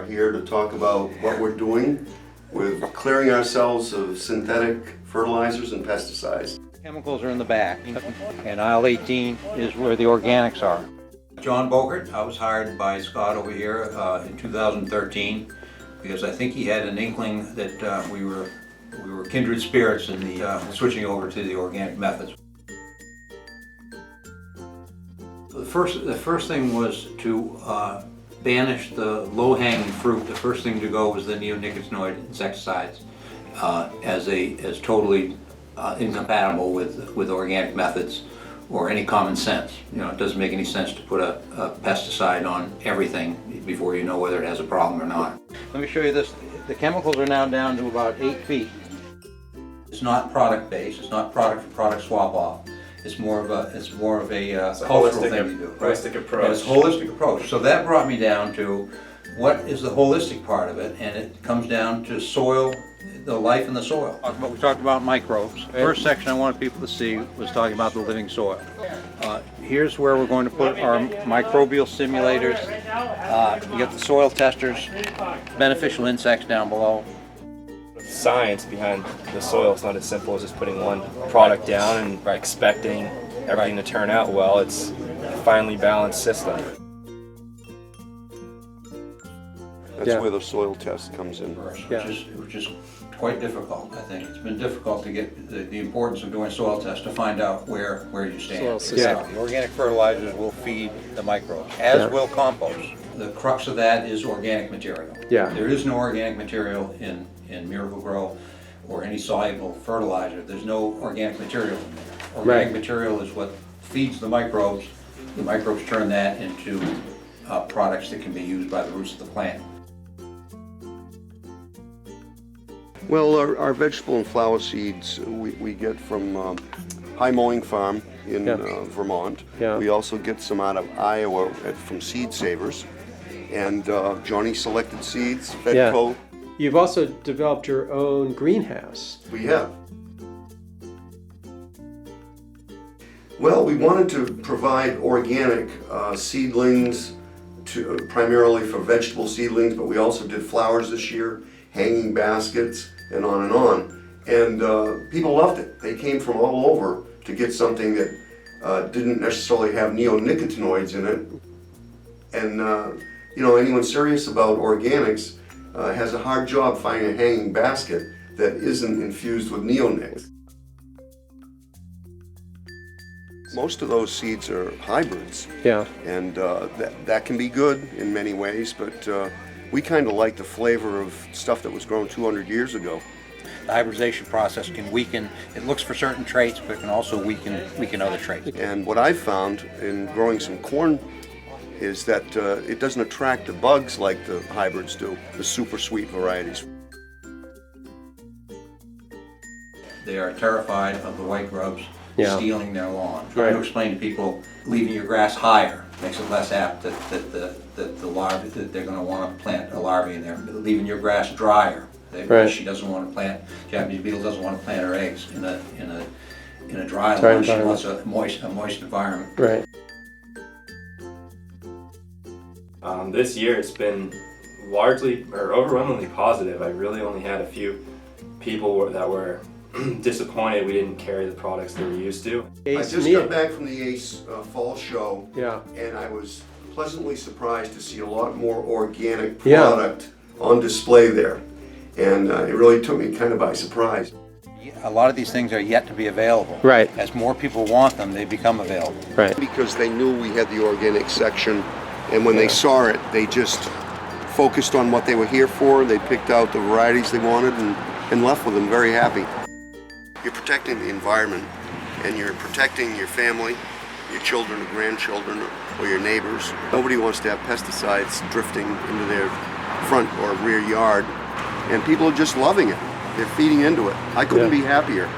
here to talk about what we're doing with clearing ourselves of synthetic fertilizers and pesticides. Chemicals are in the back, and aisle 18 is where the organics are. John Bogert, I was hired by Scott over here in 2013 because I think he had an inkling that we were kindred spirits in the switching over to the organic methods. The first thing was to banish the low-hanging fruit. The first thing to go was the neonicotinoid insecticides as totally incompatible with organic methods or any common sense. You know, it doesn't make any sense to put a pesticide on everything before you know whether it has a problem or not. Let me show you this. The chemicals are now down to about 8 feet. It's not product based. It's not product swap off. It's more of a cultural thing to do. Holistic approach. It's a holistic approach. So that brought me down to what is the holistic part of it, and it comes down to soil, the life in the soil. We talked about microbes. The first section I wanted people to see was talking about the living soil. Here's where we're going to put our microbial simulators. You get the soil testers, beneficial insects down below. Science behind the soil. It's not as simple as just putting one product down and expecting everything to turn out well. It's a finely balanced system. That's where the soil test comes in. Which is quite difficult, I think. It's been difficult to get the importance of doing soil tests to find out where you stand. The organic fertilizers will feed the microbes, as will compost. The crux of that is organic material. There is no organic material in Miracle-Gro or any soluble fertilizer. There's no organic material in there. Organic material is what feeds the microbes. The microbes turn that into products that can be used by the roots of the plant. Well, our vegetable and flower seeds we get from High Mowing Farm in Vermont. We also get some out of Iowa from Seed Savers. And Johnny Selected Seeds, Fedco. You've also developed your own greenhouse. We have. Well, we wanted to provide organic seedlings primarily for vegetable seedlings, but we also did flowers this year, hanging baskets, and on and on. And people loved it. They came from all over to get something that didn't necessarily have neonicotinoids in it. And you know, anyone serious about organics has a hard job finding a hanging basket that isn't infused with neonics. Most of those seeds are hybrids. And that can be good in many ways, but we kind of like the flavor of stuff that was grown 200 years ago. The hybridization process can weaken, it looks for certain traits, but it can also weaken other traits. And what I've found in growing some corn is that it doesn't attract the bugs like the hybrids do, the super sweet varieties. They are terrified of the white grubs stealing their lawn. Trying to explain to people leaving your grass higher makes it less apt that the larvae, that they're going to want to plant a larvae in there. Leaving your grass drier. She doesn't want to plant, Japanese beetle doesn't want to plant her eggs in a dry lawn. She wants a moist environment. This year it's been largely or overwhelmingly positive. I really only had a few people that were disappointed we didn't carry the products they were used to. I just got back from the ACE fall show, and I was pleasantly surprised to see a lot more organic product on display there. And it really took me kind of by surprise. A lot of these things are yet to be available. As more people want them, they become available. Because they knew we had the organic section, and when they saw it, they just focused on what they were here for. They picked out the varieties they wanted and left with them very happy. You're protecting the environment, and you're protecting your family, your children or grandchildren, or your neighbors. Nobody wants to have pesticides drifting into their front or rear yard, and people are just loving it. They're feeding into it. I couldn't be happier.